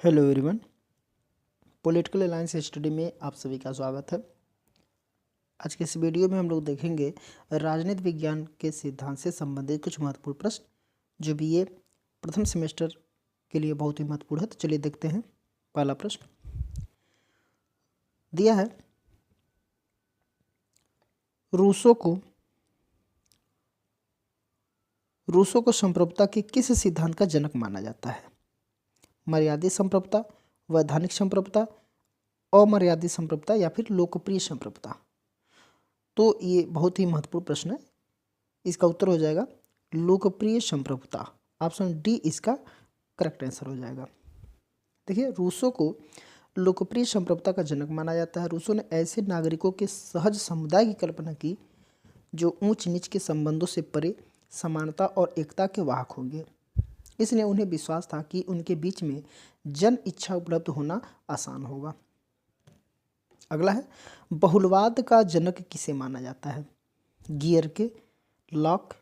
Hello everyone. Political alliance study में आप सभी का स्वागत है। आज के इस वीडियो में हम लोग देखेंगे राजनीति विज्ञान के सिद्धांत से संबंधित कुछ महत्वपूर्ण प्रश्न जो बीए प्रथम सेमेस्टर के लिए बहुत ही महत्वपूर्ण है। तो चलिए देखते हैं। पहला प्रश्न दिया है, रूसो को संप्रभुता के किस सिद्धांत का जनक माना जाता है? मर्यादित संप्रभुता, वैधानिक संप्रभुता, अमर्यादित संप्रभुता या फिर लोकप्रिय संप्रभुता? तो ये बहुत ही महत्वपूर्ण प्रश्न है। इसका उत्तर हो जाएगा लोकप्रिय संप्रभुता। ऑप्शन डी इसका करेक्ट आंसर हो जाएगा। देखिए, रूसो को लोकप्रिय संप्रभुता का जनक माना जाता है। रूसो ने ऐसे नागरिकों के सहज समुदाय की कल्पना की जो ऊंच नीच के संबंधों से परे समानता और एकता के वाहक होंगे। इसलिए उन्हें विश्वास था कि उनके बीच में जन इच्छा उपलब्ध होना आसान होगा। अगला है, बहुलवाद का जनक किसे माना जाता है? गियरके, लॉक,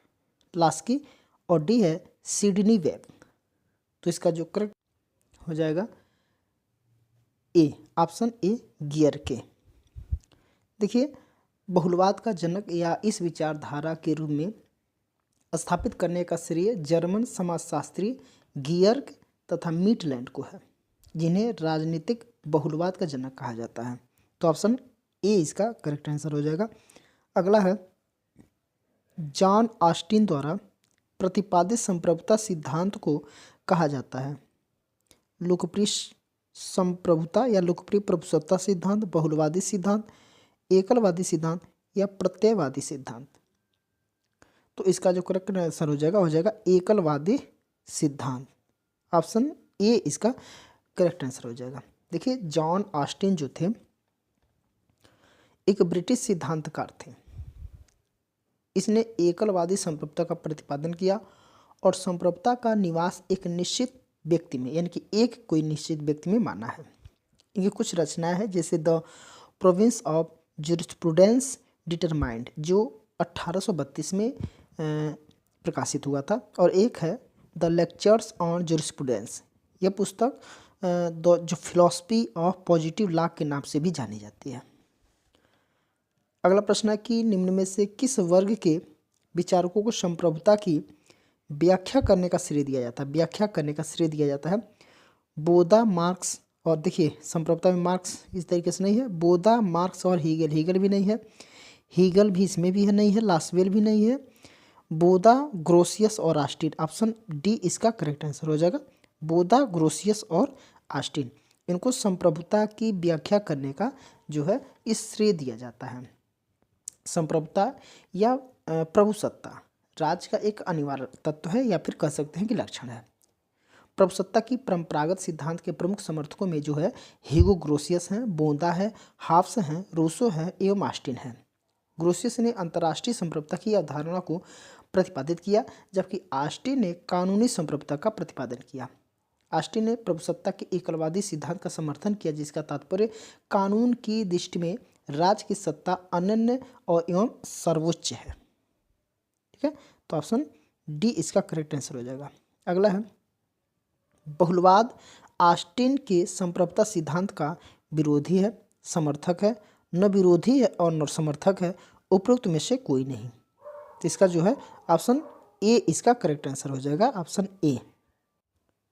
लास्की और डी है सिडनी वेब। तो इसका जो करेक्ट हो जाएगा ए, ऑप्शन ए गियरके। देखिए, बहुलवाद का जनक या इस विचारधारा के रूप में स्थापित करने का श्रेय जर्मन समाजशास्त्री गियर्क तथा मीटलैंड को है, जिन्हें राजनीतिक बहुलवाद का जनक कहा जाता है। तो ऑप्शन ए इसका करेक्ट आंसर हो जाएगा। अगला है, जॉन ऑस्टिन द्वारा प्रतिपादित संप्रभुता सिद्धांत को कहा जाता है लोकप्रिय संप्रभुता या लोकप्रिय प्रभुसत्ता सिद्धांत, बहुलवादी सिद्धांत, एकलवादी सिद्धांत या प्रत्ययवादी सिद्धांत? तो इसका जो करेक्ट आंसर हो जाएगा एकलवादी सिद्धांत। ऑप्शन ए इसका करेक्ट आंसर हो जाएगा। देखिए, जॉन ऑस्टिन जो थे एक ब्रिटिश सिद्धांतकार थे। इसने एकलवादी संप्रभुता का प्रतिपादन किया और संप्रभुता का निवास एक निश्चित व्यक्ति में यानी कि एक कोई निश्चित व्यक्ति में माना है। इनकी कुछ रचनाएं हैं, जैसे the province of jurisprudence determined जो 1832 में प्रकाशित हुआ था, और एक है द लेक्चर्स ऑन ज्यूरिस्प्रूडेंस। यह पुस्तक जो फिलॉसफी ऑफ पॉजिटिव लॉ के नाम से भी जानी जाती है। अगला प्रश्न है कि निम्न में से किस वर्ग के विचारकों को संप्रभुता की व्याख्या करने का श्रेय दिया जाता है? बोदा, मार्क्स और देखिए संप्रभुता में मार्क्स इस तरीके से नहीं है। बोदा, मार्क्स और हीगल भी नहीं है। हीगल भी इसमें भी है नहीं है। लास्वेल भी नहीं है। बोदा, ग्रोसियस और ऑस्टिन। ऑप्शन डी इसका करेक्ट आंसर हो जाएगा। बोदा, ग्रोसियस और ऑस्टिन, इनको संप्रभुता की व्याख्या करने का जो है इस श्रेय दिया जाता है। संप्रभुता या प्रभुसत्ता राज्य का एक अनिवार्य तत्व है या फिर कह सकते हैं कि लक्षण है। प्रभुसत्ता की परंपरागत सिद्धांत के प्रमुख समर्थकों में जो है हीगो ग्रोसियस हैं, बोदा है, हाफ्स हैं, रूसो है एवं ऑस्टिन है। ग्रोसियस ने अंतर्राष्ट्रीय संप्रभुता की अवधारणा को प्रतिपादित किया, जबकि ऑस्टिन ने कानूनी संप्रभुता का प्रतिपादन किया। ऑस्टिन ने प्रभुसत्ता के एकलवादी सिद्धांत का समर्थन किया, जिसका तात्पर्य कानून की दृष्टि में राज्य की सत्ता अनन्य और एवं सर्वोच्च है। ठीक है, तो ऑप्शन डी इसका करेक्ट आंसर हो जाएगा। अगला है, बहुलवाद ऑस्टिन के संप्रभुता सिद्धांत का विरोधी है, समर्थक है, न विरोधी है और न समर्थक है, उपरोक्त में से कोई नहीं। तो इसका जो है ऑप्शन ए इसका करेक्ट आंसर हो जाएगा। Option A.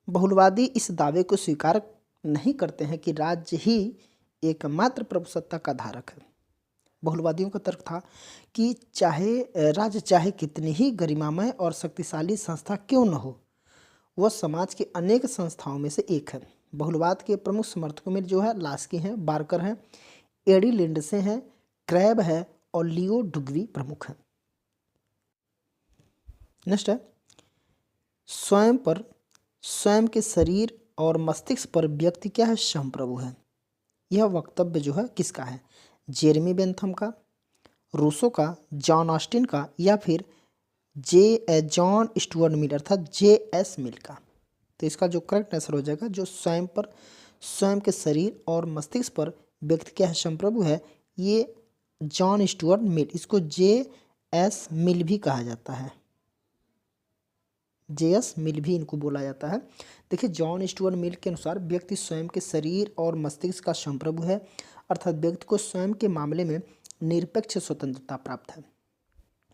बहुलवादी इस दावे को स्वीकार नहीं करते हैं कि राज्य ही एकमात्र प्रभुसत्ता का धारक है। बहुलवादियों का तर्क था कि राज्य चाहे कितनी ही गरिमामय और शक्तिशाली संस्था क्यों न हो, वह समाज के अनेक संस्थाओं में से एक है। बहुलवाद के प्रमुख समर्थकों में जो है लास्की हैं, बार्कर हैं, एडी लिंडसे हैं, क्रैब है और लियो डुग्वी प्रमुख हैं। नेक्स्ट है, स्वयं के शरीर और मस्तिष्क पर व्यक्ति क्या है? संप्रभु है। यह वक्तव्य जो है किसका है? जेरेमी बेंथम का, रूसो का, जॉन ऑस्टिन का या फिर जॉन स्टुअर्ट मिल अर्थात J.S. मिल का? तो इसका जो करेक्ट आंसर हो जाएगा, जो स्वयं के शरीर और मस्तिष्क पर व्यक्ति क्या है? संप्रभु है, ये जॉन स्टुअर्ट मिल। इसको J.S. मिल भी कहा जाता है। जेएस मिल भी इनको बोला जाता है। देखिए जॉन स्टुअर्ट मिल के अनुसार व्यक्ति स्वयं के शरीर और मस्तिष्क का संप्रभु है, अर्थात व्यक्ति को स्वयं के मामले में निरपेक्ष स्वतंत्रता प्राप्त है।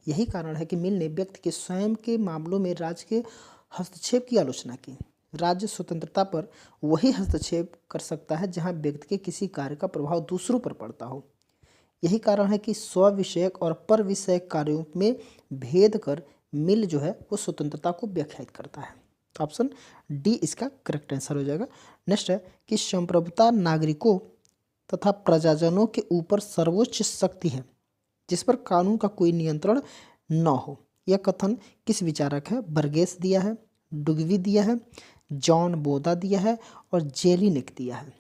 यही कारण है कि मिल ने व्यक्ति के स्वयं के मामलों में राज्य के हस्तक्षेप की आलोचना की। राज्य स्वतंत्रता पर वही हस्तक्षेप कर सकता है जहां व्यक्ति के किसी कार्य का प्रभाव दूसरों पर पड़ता हो। यही कारण है कि स्व विषयक और पर विषयक कार्यों में भेद कर मिल जो है वो स्वतंत्रता को व्याख्यायित करता है। तो ऑप्शन डी इसका करेक्ट आंसर हो जाएगा। नेक्स्ट है कि संप्रभुता नागरिकों तथा प्रजाजनों के ऊपर सर्वोच्च शक्ति है जिस पर कानून का कोई नियंत्रण न हो। यह कथन किस विचारक है? बर्गेस दिया है, डुगवी दिया है, जॉन बोदा दिया है और जेलिनिक दिया है।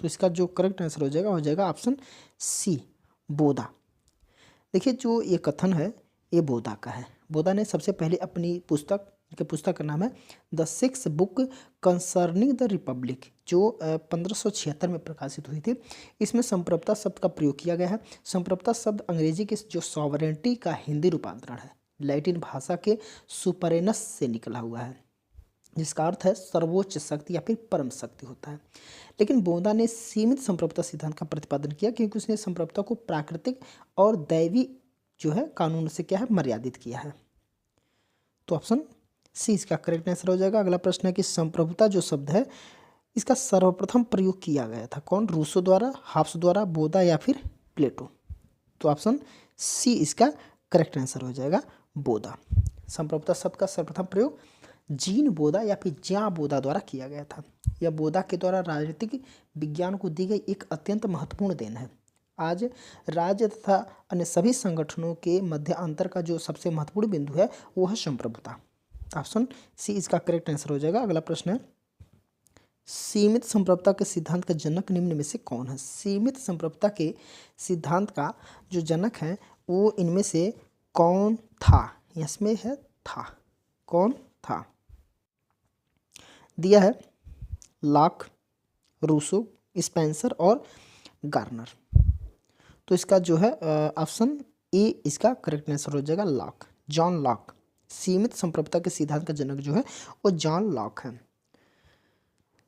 तो इसका जो करेक्ट आंसर हो जाएगा ऑप्शन सी बोदा। देखिए जो ये कथन है ये बोदा का है। बोदा ने सबसे पहले अपनी पुस्तक का नाम है the six book concerning the Republic, जो 1576 में प्रकाशित हुई थी। इसमें संप्रभुता शब्द का प्रयोग किया गया है। संप्रभुता शब्द अंग्रेजी के जो सॉवरेंटी का हिंदी रूपांतरण है, लैटिन भाषा के सुपरेनस से निकला हुआ है, जिसका अर्थ है सर्वोच्च शक्ति या फिर परम शक्ति होता है। लेकिन बोदा ने सीमित संप्रभुता सिद्धांत का प्रतिपादन किया क्योंकि उसने संप्रभुता को प्राकृतिक और दैवी जो है कानून से क्या है मर्यादित किया है। तो ऑप्शन सी इसका करेक्ट आंसर हो जाएगा। अगला प्रश्न है कि संप्रभुता जो शब्द है इसका सर्वप्रथम प्रयोग किया गया था कौन? रूसो द्वारा, हाब्स द्वारा, बोदा या फिर प्लेटो। तो ऑप्शन सी इसका करेक्ट आंसर हो जाएगा बोदा। संप्रभुता शब्द का सर्वप्रथम प्रयोग जीन बोदा या फिर ज्या बोदा द्वारा किया गया था। यह बोदा के द्वारा राजनीतिक विज्ञान को दी गई एक अत्यंत महत्वपूर्ण देन है। आज राज्य तथा अन्य सभी संगठनों के मध्य अंतर का जो सबसे महत्वपूर्ण बिंदु है वो है संप्रभुता। ऑप्शन सी इसका करेक्ट आंसर हो जाएगा। अगला प्रश्न है सीमित संप्रभुता के सिद्धांत का जनक निम्न में से कौन है? सीमित संप्रभुता के सिद्धांत का जो जनक है वो इनमें से कौन था? इसमें है था, कौन था? दिया है लॉक, रूसो, स्पेंसर और गार्नर। तो इसका जो है ऑप्शन ए इसका करेक्ट आंसर हो जाएगा लॉक, जॉन लॉक। सीमित संप्रभुता के सिद्धांत का जनक जो है वो जॉन लॉक है।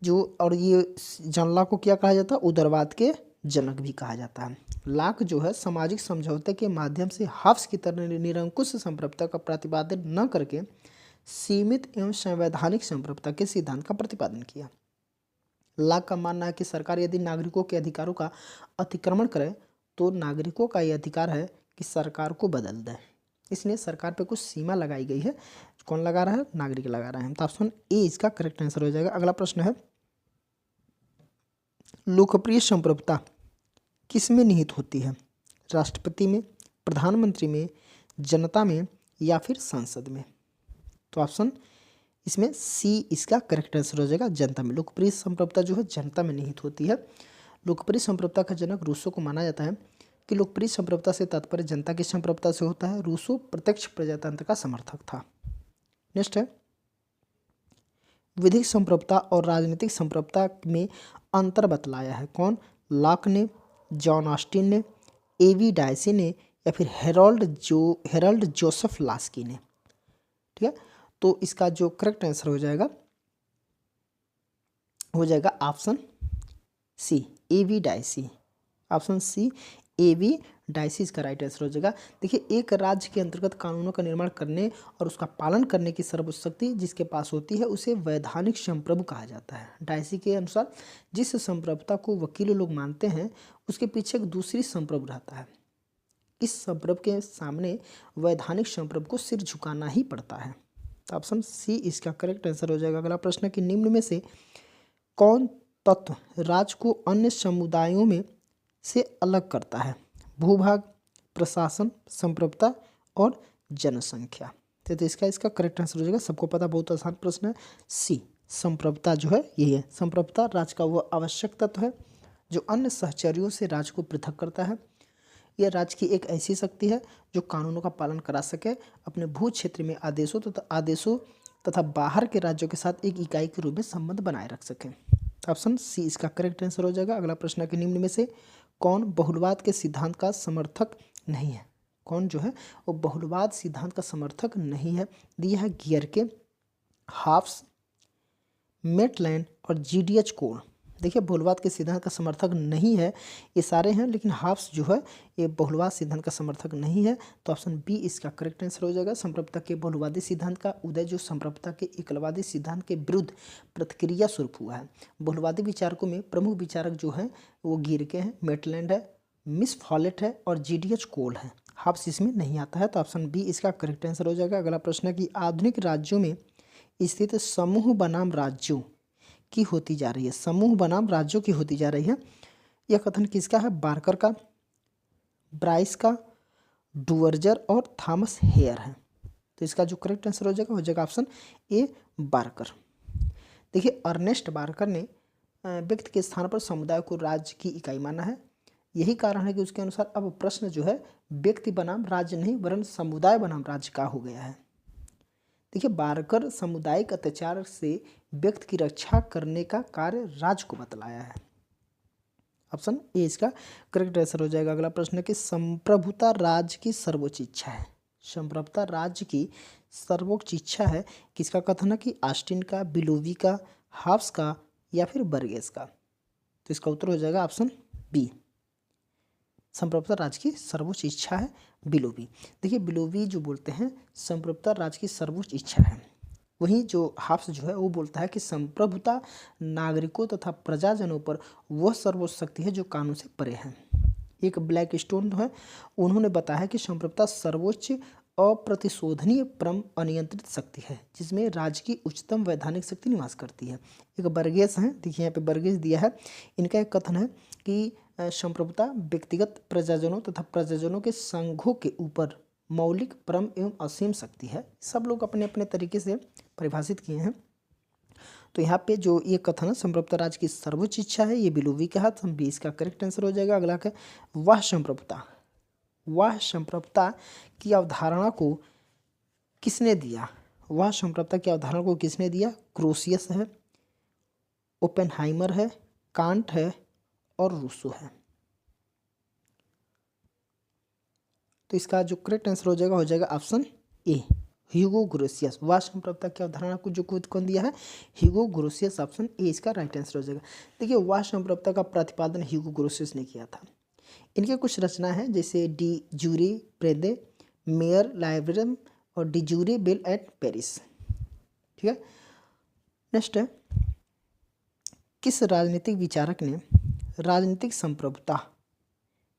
जो और ये जॉन लॉक को क्या कहा जाता है? उदारवाद के जनक भी कहा जाता है। लॉक जो है सामाजिक समझौते के माध्यम से हाब्स की तरह निरंकुश संप्रभुता का प्रतिपादन न करके सीमित एवं संवैधानिक संप्रभुता के सिद्धांत का प्रतिपादन किया। लॉक का मानना है कि सरकार यदि नागरिकों के अधिकारों का अतिक्रमण करे तो नागरिकों का यह अधिकार है कि सरकार को बदल दे, इसलिए सरकार पे कुछ सीमा लगाई गई है। कौन लगा रहा है? नागरिक लगा रहे हैं। तो ऑप्शन ए इसका करेक्ट आंसर हो जाएगा। अगला प्रश्न है लोकप्रिय संप्रभुता किस में निहित होती है? राष्ट्रपति में, प्रधानमंत्री में, जनता में या फिर संसद में? तो ऑप्शन इसमें सी इसका करेक्ट आंसर हो जाएगा, जनता में। लोकप्रिय संप्रभुता जो है जनता में निहित होती है। लोकप्रिय संप्रभुता का जनक रूसो को माना जाता है कि लोकप्रिय संप्रभुता से तात्पर्य जनता की संप्रभुता से होता है। रूसो प्रत्यक्ष प्रजातंत्र का समर्थक था। नेक्स्ट है विधिक संप्रभुता और राजनीतिक संप्रभुता में अंतर बतलाया है कौन? लॉक ने, जॉन ऑस्टिन ने, एवी डायसी ने या फिर हेरोल्ड जोसेफ लास्की ने। ठीक है, तो इसका जो करेक्ट आंसर हो जाएगा ऑप्शन सी एवी डायसी। ऑप्शन सी एवी डायसी इसका राइट आंसर हो जाएगा। देखिए एक राज्य के अंतर्गत कानूनों का निर्माण करने और उसका पालन करने की सर्वोच्च शक्ति जिसके पास होती है उसे वैधानिक संप्रभु कहा जाता है। डायसी के अनुसार जिस संप्रभुता को वकील लोग मानते हैं उसके पीछे एक दूसरी संप्रभु रहता है। इस संप्रभु के सामने वैधानिक संप्रभु को सिर झुकाना ही पड़ता है। तो ऑप्शन सी इसका करेक्ट आंसर हो जाएगा। अगला प्रश्न है कि निम्न में से कौन तत्व राज्य को अन्य समुदायों में से अलग करता है? भूभाग, प्रशासन, संप्रभुता और जनसंख्या। तो इसका करेक्ट आंसर हो जाएगा, सबको पता बहुत आसान प्रश्न है, सी संप्रभुता जो है यही है। संप्रभुता राज्य का वो आवश्यक तत्व है जो अन्य सहचर्यों से राज्य को पृथक करता है। यह राज्य की एक ऐसी शक्ति है जो कानूनों का पालन करा सके, अपने भू क्षेत्र में आदेशों तथा बाहर के राज्यों के साथ एक इकाई के रूप में संबंध बनाए रख सके। ऑप्शन सी इसका करेक्ट आंसर हो जाएगा। अगला प्रश्न है कि निम्न में से कौन बहुलवाद के सिद्धांत का समर्थक नहीं है? कौन जो है वो बहुलवाद सिद्धांत का समर्थक नहीं है? दिया है गियरके, हाफ्स, मेटलैंड और जीडीएच कोल। देखिए बहुलवाद के सिद्धांत का समर्थक नहीं है, ये सारे हैं, लेकिन हाफ्स जो है ये बहुलवाद सिद्धांत का समर्थक नहीं है। तो ऑप्शन बी इसका करेक्ट आंसर हो जाएगा। संप्रभुता के बहुलवादी सिद्धांत का उदय जो संप्रभुता के एकलवादी सिद्धांत के विरुद्ध प्रतिक्रिया स्वरूप हुआ है। बहुलवादी विचारकों में प्रमुख विचारक जो हैं वो गिरके हैं, मेटलैंड है, मिस फॉलेट है और जीडीएच कोल है। हाफ्स इसमें नहीं आता है, तो ऑप्शन बी इसका करेक्ट आंसर हो जाएगा। अगला प्रश्न है कि आधुनिक राज्यों में स्थित समूह बनाम राज्यों की होती जा रही है, समूह बनाम राज्यों की होती जा रही है, यह कथन किसका है? बार्कर का, ब्राइस का, डुअर्जर और थॉमस हेयर है। तो इसका जो करेक्ट आंसर हो जाएगा ऑप्शन ए, बार्कर। देखिए अर्नेस्ट बार्कर ने व्यक्ति के स्थान पर समुदाय को राज्य की इकाई माना है। यही कारण है कि उसके अनुसार अब प्रश्न जो है व्यक्ति बनाम राज्य नहीं वरन समुदाय बनाम राज्य का हो गया है। देखिए बार्कर सामुदायिक अत्याचार से व्यक्ति की रक्षा करने का कार्य राज्य को बतलाया है। ऑप्शन ए इसका करेक्ट आंसर हो जाएगा। अगला प्रश्न है कि संप्रभुता राज्य की सर्वोच्च इच्छा है। संप्रभुता राज्य की सर्वोच्च इच्छा है, किसका कथन है? कि ऑस्टिन का, बिलोवी का, हाफ्स का या फिर बर्गेस का। तो इसका उत्तर हो जाएगा ऑप्शन बी, संप्रभुता राज्य की सर्वोच्च इच्छा है बिलोवी। देखिए बिलोवी जो बोलते हैं संप्रभुता राज्य की सर्वोच्च इच्छा है, वहीं जो हाफ्स जो है वो बोलता है कि संप्रभुता नागरिकों तथा प्रजाजनों पर वह सर्वोच्च शक्ति है जो कानून से परे है। एक ब्लैक स्टोन है, उन्होंने बताया कि संप्रभुता सर्वोच्च अप्रतिशोधनीय परम अनियंत्रित शक्ति है जिसमें राज्य की उच्चतम वैधानिक शक्ति निवास करती है। एक बर्गेस हैं, देखिए यहाँ पे बर्गेस दिया है, इनका एक कथन है कि संप्रभुता व्यक्तिगत प्रजाजनों तथा प्रजाजनों के संघों के ऊपर मौलिक परम एवं असीम शक्ति है। सब लोग अपने अपने तरीके से परिभाषित किए हैं। तो यहाँ पे जो ये कथन है संप्रभुता राज्य की सर्वोच्च इच्छा है, ये बिलोवी का है, तो 20 का करेक्ट आंसर हो जाएगा। अगला है वह संप्रभुता की अवधारणा को किसने दिया? वह संप्रभुता की अवधारणा को किसने दिया? क्रोसियस है, ओपेनहाइमर है, कांट है और रूसो है। तो इसका जो करेक्ट आंसर हो जाएगा ऑप्शन ए, ह्यूगो ग्रोसियस। वह संप्रभुता की अवधारणा को जो कौन दिया है? ह्यूगो ग्रोसियस। ऑप्शन ए इसका राइट आंसर हो जाएगा। देखिए वह संप्रभुता का प्रतिपादन ह्यूगो ग्रोसियस ने किया था। इनके कुछ रचना है जैसे De Jure Praedae, Mare Liberum और De Jure Belli ac Pacis. ठीक है, नेक्स्ट है किस राजनीतिक विचारक ने राजनीतिक संप्रभुता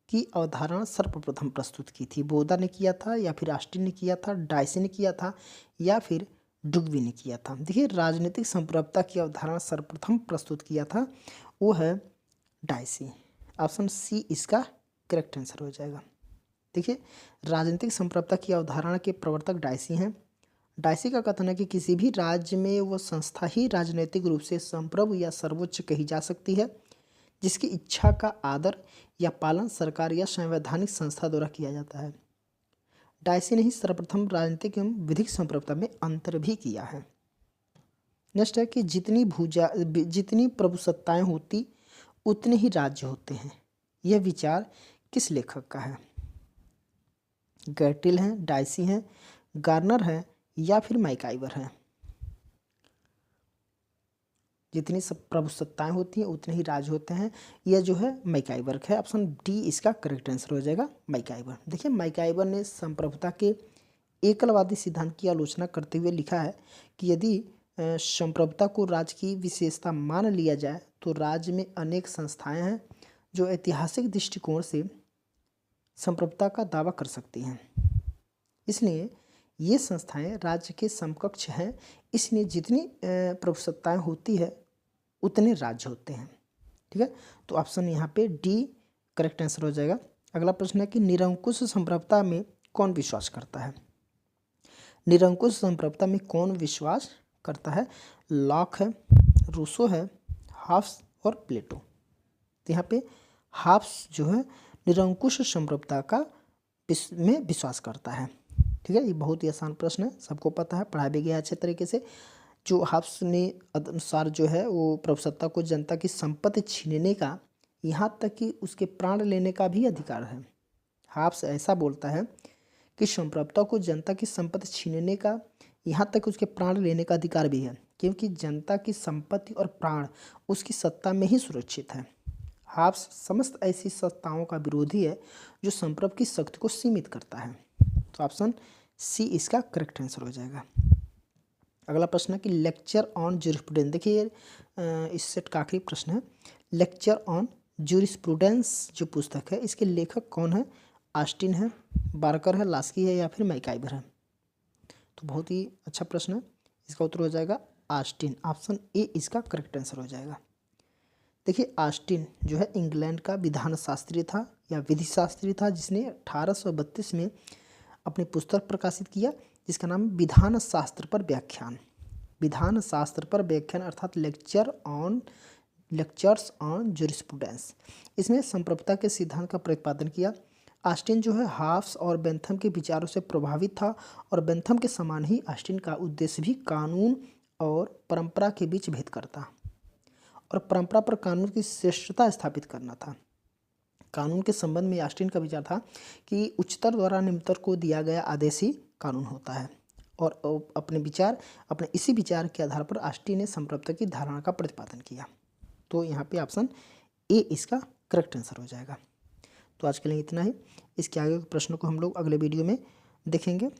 की अवधारणा सर्वप्रथम प्रस्तुत की थी? बोदा ने किया था या फिर ऑस्टिन ने किया था, डायसी ने किया था या फिर डुग्वी ने किया था? देखिए राजनीतिक संप्रभुता की अवधारणा सर्वप्रथम प्रस्तुत किया था वो है डायसी। ऑप्शन सी इसका करेक्ट आंसर हो जाएगा। देखिए राजनीतिक संप्रभुता की अवधारणा के प्रवर्तक डायसी हैं। डायसी का कथन है कि किसी भी राज्य में वह संस्था ही राजनीतिक रूप से संप्रभु या सर्वोच्च कही जा सकती है जिसकी इच्छा का आदर या पालन सरकार या संवैधानिक संस्था द्वारा किया जाता है। डायसी ने ही सर्वप्रथम राजनीतिक एवं विधिक संप्रभुता में अंतर भी किया है। नेक्स्ट है कि जितनी प्रभुसत्ताएं होती उतने ही राज्य होते हैं, यह विचार किस लेखक का है? गर्टिल हैं, डायसी हैं, गार्नर है या फिर मैकाइवर है? जितनी सब प्रभुसत्ताएं होती हैं उतने ही राज्य होते हैं, यह जो है मैकाइवर है। ऑप्शन डी इसका करेक्ट आंसर हो जाएगा, मैकाइवर। देखिए मैकाइवर ने संप्रभुता के एकलवादी सिद्धांत की आलोचना करते हुए लिखा है कि यदि संप्रभुता को राज्य की विशेषता मान लिया जाए तो राज्य में अनेक संस्थाएं हैं जो ऐतिहासिक दृष्टिकोण से संप्रभुता का दावा कर सकती हैं, इसलिए ये संस्थाएं राज्य के समकक्ष हैं। इसलिए जितनी प्रभुसत्ताएं होती है उतने राज्य होते हैं। ठीक है, तो ऑप्शन यहाँ पे डी करेक्ट आंसर हो जाएगा। अगला प्रश्न है कि निरंकुश संप्रभुता में कौन विश्वास करता है? निरंकुश संप्रभुता में कौन विश्वास करता है? लॉक है, रूसो है, हाफ्स और प्लेटो। तो यहाँ पे हाफ्स जो है निरंकुश संप्रभुता का में विश्वास करता है। ठीक है, ये बहुत ही आसान प्रश्न है, सबको पता है, पढ़ाया भी गया अच्छे तरीके से। जो हाफ्स ने अनुसार जो है वो प्रभुसत्ता को जनता की संपत्ति छीनने का, यहाँ तक कि उसके प्राण लेने का भी अधिकार है। हाफ्स ऐसा बोलता है कि संप्रभुता को जनता की संपत्ति छीनने का यहाँ तक उसके प्राण लेने का अधिकार भी है, क्योंकि जनता की संपत्ति और प्राण उसकी सत्ता में ही सुरक्षित है। हाब्स समस्त ऐसी सत्ताओं का विरोधी है जो संप्रभु की शक्ति को सीमित करता है। तो ऑप्शन सी इसका करेक्ट आंसर हो जाएगा। अगला प्रश्न है कि लेक्चर ऑन ज्यूरिस्प्रूडेंस, देखिए इस सेट का आखिरी प्रश्न है। लेक्चर ऑन ज्यूरिस्प्रूडेंस जो पुस्तक है इसके लेखक कौन है? ऑस्टिन है, बार्कर है, लास्की है या फिर मैकाइवर है? तो बहुत ही अच्छा प्रश्न है, इसका उत्तर हो जाएगा ऑस्टिन। ऑप्शन ए इसका करेक्ट आंसर हो जाएगा। देखिए ऑस्टिन जो है इंग्लैंड का विधान शास्त्री था या विधि शास्त्री था, जिसने 1832 में अपनी पुस्तक प्रकाशित किया जिसका नाम विधान शास्त्र पर व्याख्यान। विधान शास्त्र पर व्याख्यान अर्थात लेक्चर्स ऑन ज्यूरिस्प्रूडेंस। इसमें संप्रभुता के सिद्धांत का प्रतिपादन किया। ऑस्टिन जो है हाब्स और बेंथम के विचारों से प्रभावित था और बेंथम के समान ही ऑस्टिन का उद्देश्य भी कानून और परंपरा के बीच भेद करता और परंपरा पर कानून की श्रेष्ठता स्थापित करना था। कानून के संबंध में ऑस्टिन का विचार था कि उच्चतर द्वारा निम्नतर को दिया गया आदेश ही कानून होता है और अपने इसी विचार के आधार पर ऑस्टिन ने संप्रभुता की धारणा का प्रतिपादन किया। तो यहाँ पे ऑप्शन ए इसका करेक्ट आंसर हो जाएगा। तो आज के लिए इतना ही। इसके आगे के प्रश्नों को हम लोग अगले वीडियो में देखेंगे।